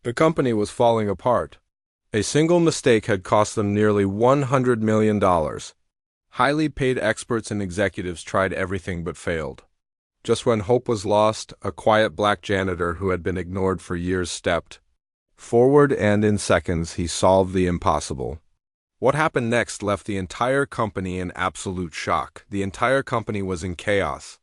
The company was falling apart. A single mistake had cost them nearly $100 million. Highly paid experts and executives tried everything but failed. Just when hope was lost, a quiet black janitor who had been ignored for years stepped forward, and in seconds he solved the impossible. What happened next left the entire company in absolute shock. The entire company was in chaos.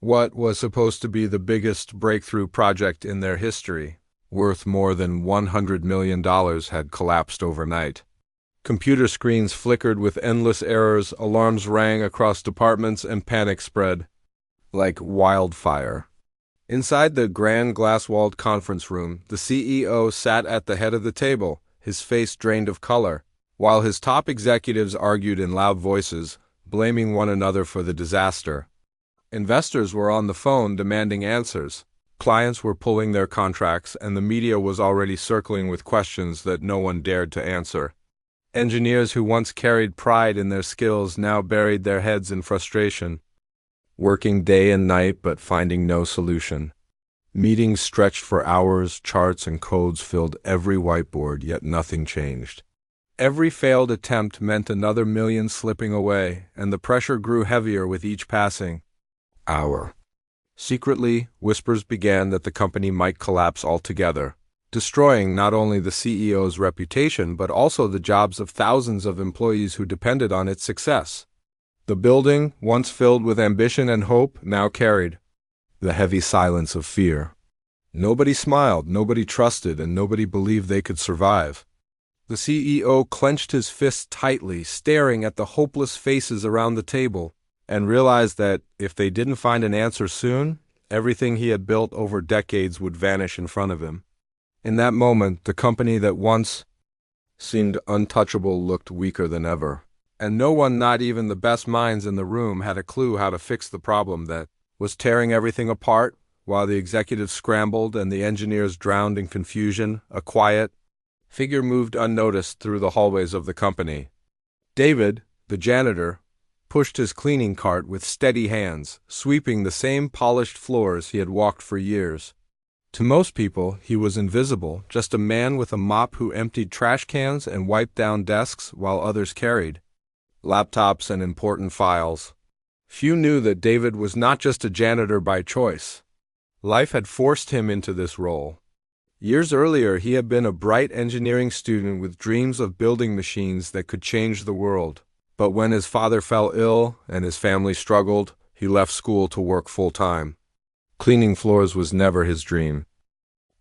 What was supposed to be the biggest breakthrough project in their history, worth more than $100 million, had collapsed overnight. Computer screens flickered with endless errors, alarms rang across departments, and panic spread like wildfire. Inside the grand glass-walled conference room, the CEO sat at the head of the table, his face drained of color, while his top executives argued in loud voices, blaming one another for the disaster. Investors were on the phone demanding answers. Clients were pulling their contracts, and the media was already circling with questions that no one dared to answer. Engineers who once carried pride in their skills now buried their heads in frustration, working day and night but finding no solution. Meetings stretched for hours, charts and codes filled every whiteboard, yet nothing changed. Every failed attempt meant another million slipping away, and the pressure grew heavier with each passing hour. Secretly, whispers began that the company might collapse altogether, destroying not only the CEO's reputation but also the jobs of thousands of employees who depended on its success. The building, once filled with ambition and hope, now carried the heavy silence of fear. Nobody smiled, nobody trusted, and nobody believed they could survive. The CEO clenched his fists tightly, staring at the hopeless faces around the table, and realized that if they didn't find an answer soon, everything he had built over decades would vanish in front of him. In that moment, the company that once seemed untouchable looked weaker than ever, and no one, not even the best minds in the room, had a clue how to fix the problem that was tearing everything apart. While the executives scrambled and the engineers drowned in confusion, a quiet figure moved unnoticed through the hallways of the company. David, the janitor, pushed his cleaning cart with steady hands, sweeping the same polished floors he had walked for years. To most people, he was invisible, just a man with a mop who emptied trash cans and wiped down desks while others carried laptops and important files. Few knew that David was not just a janitor by choice. Life had forced him into this role. Years earlier, he had been a bright engineering student with dreams of building machines that could change the world. But when his father fell ill and his family struggled, he left school to work full-time. Cleaning floors was never his dream,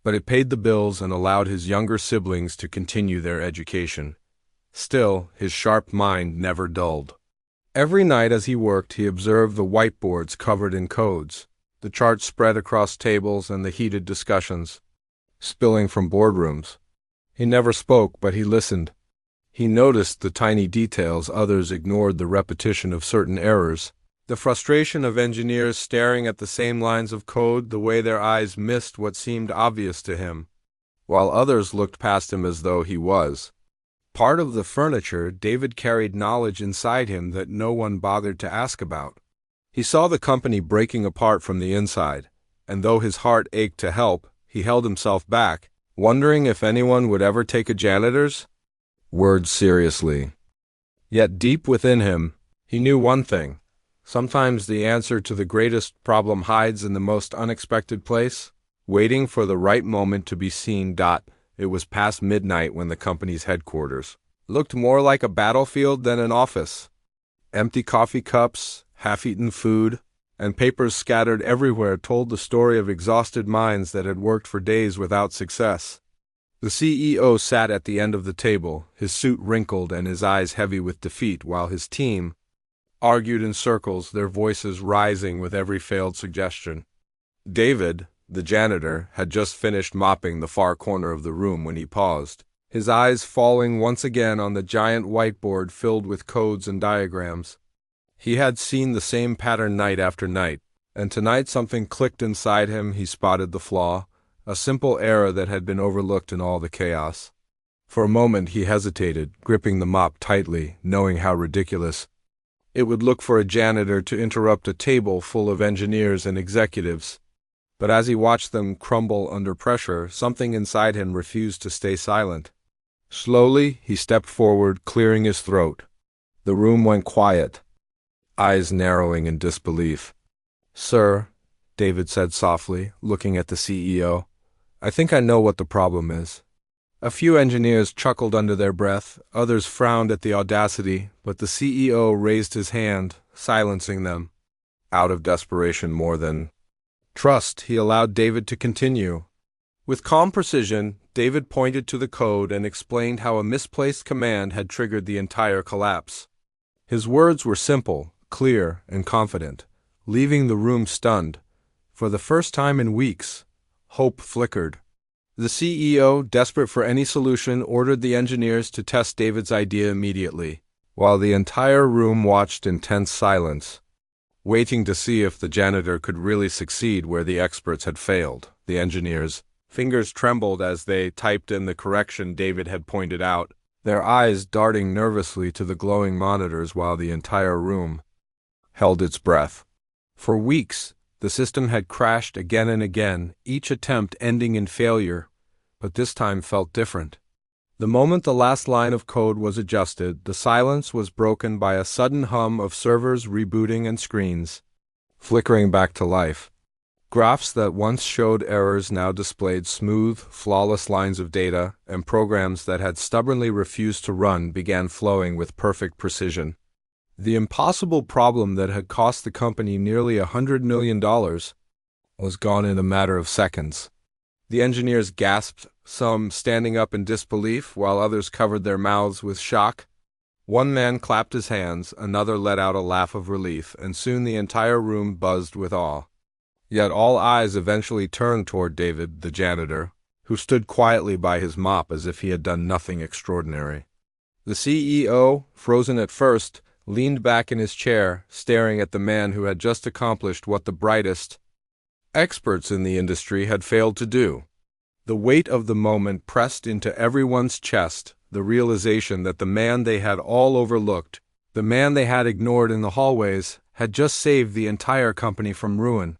but it paid the bills and allowed his younger siblings to continue their education. Still, his sharp mind never dulled. Every night as he worked, he observed the whiteboards covered in codes, the charts spread across tables, and the heated discussions spilling from boardrooms. He never spoke, but he listened. He noticed the tiny details others ignored, the repetition of certain errors, the frustration of engineers staring at the same lines of code, the way their eyes missed what seemed obvious to him, while others looked past him as though he was part of the furniture. David carried knowledge inside him that no one bothered to ask about. He saw the company breaking apart from the inside, and though his heart ached to help, he held himself back, wondering if anyone would ever take a janitor's word seriously. Yet deep within him, he knew one thing. Sometimes the answer to the greatest problem hides in the most unexpected place, waiting for the right moment to be seen. It was past midnight when the company's headquarters looked more like a battlefield than an office. Empty coffee cups, half-eaten food, and papers scattered everywhere told the story of exhausted minds that had worked for days without success. The CEO sat at the end of the table, his suit wrinkled and his eyes heavy with defeat, while his team argued in circles, their voices rising with every failed suggestion. David, the janitor, had just finished mopping the far corner of the room when he paused, his eyes falling once again on the giant whiteboard filled with codes and diagrams. He had seen the same pattern night after night, and tonight something clicked inside him. He spotted the flaw, a simple error that had been overlooked in all the chaos. For a moment he hesitated, gripping the mop tightly, knowing how ridiculous it would look for a janitor to interrupt a table full of engineers and executives. But as he watched them crumble under pressure, something inside him refused to stay silent. Slowly, he stepped forward, clearing his throat. The room went quiet, eyes narrowing in disbelief. "Sir," David said softly, looking at the CEO, "I think I know what the problem is." A few engineers chuckled under their breath, others frowned at the audacity, but the CEO raised his hand, silencing them. Out of desperation more than trust, he allowed David to continue. With calm precision, David pointed to the code and explained how a misplaced command had triggered the entire collapse. His words were simple, clear, and confident, leaving the room stunned. For the first time in weeks, hope flickered. The CEO, desperate for any solution, ordered the engineers to test David's idea immediately, while the entire room watched in tense silence, waiting to see if the janitor could really succeed where the experts had failed. The engineers' fingers trembled as they typed in the correction David had pointed out, their eyes darting nervously to the glowing monitors while the entire room held its breath. For weeks, the system had crashed again and again, each attempt ending in failure, but this time felt different. The moment the last line of code was adjusted, the silence was broken by a sudden hum of servers rebooting and screens flickering back to life. Graphs that once showed errors now displayed smooth, flawless lines of data, and programs that had stubbornly refused to run began flowing with perfect precision. The impossible problem that had cost the company nearly $100 million was gone in a matter of seconds. The engineers gasped, some standing up in disbelief, while others covered their mouths with shock. One man clapped his hands, another let out a laugh of relief, and soon the entire room buzzed with awe. Yet all eyes eventually turned toward David, the janitor, who stood quietly by his mop as if he had done nothing extraordinary. The CEO, frozen at first, leaned back in his chair, staring at the man who had just accomplished what the brightest experts in the industry had failed to do. The weight of the moment pressed into everyone's chest, the realization that the man they had all overlooked, the man they had ignored in the hallways, had just saved the entire company from ruin.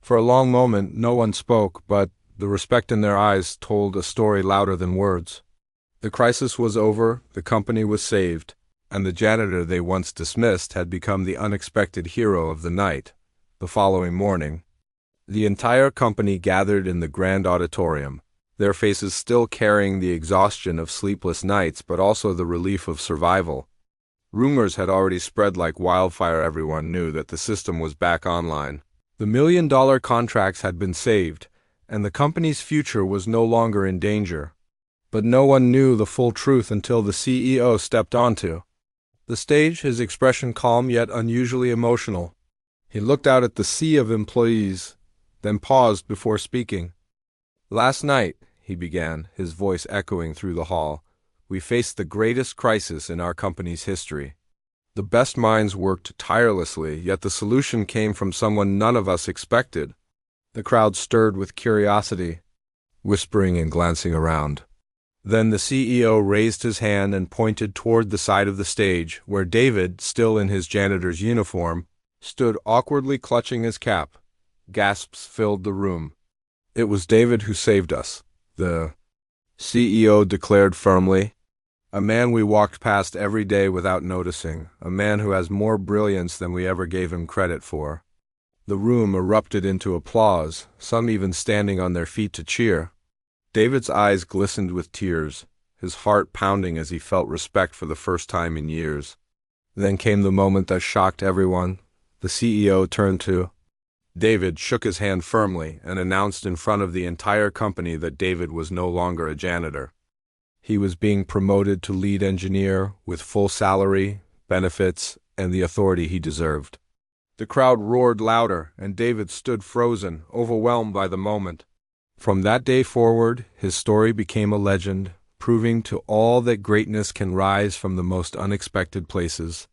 For a long moment, no one spoke, but the respect in their eyes told a story louder than words. The crisis was over, the company was saved, and the janitor they once dismissed had become the unexpected hero of the night. The following morning, the entire company gathered in the grand auditorium, their faces still carrying the exhaustion of sleepless nights but also the relief of survival. Rumors had already spread like wildfire. Everyone knew that the system was back online. The million-dollar contracts had been saved, and the company's future was no longer in danger. But no one knew the full truth until the CEO stepped onto the stage, his expression calm yet unusually emotional. He looked out at the sea of employees, then paused before speaking. "Last night," he began, his voice echoing through the hall, "we faced the greatest crisis in our company's history. The best minds worked tirelessly, yet the solution came from someone none of us expected." The crowd stirred with curiosity, whispering and glancing around. Then the CEO raised his hand and pointed toward the side of the stage, where David, still in his janitor's uniform, stood awkwardly clutching his cap. Gasps filled the room. "It was David who saved us," the CEO declared firmly. "A man we walked past every day without noticing, a man who has more brilliance than we ever gave him credit for." The room erupted into applause, some even standing on their feet to cheer. David's eyes glistened with tears, his heart pounding as he felt respect for the first time in years. Then came the moment that shocked everyone. The CEO turned to David, shook his hand firmly, and announced in front of the entire company that David was no longer a janitor. He was being promoted to lead engineer with full salary, benefits, and the authority he deserved. The crowd roared louder, and David stood frozen, overwhelmed by the moment. From that day forward, his story became a legend, proving to all that greatness can rise from the most unexpected places.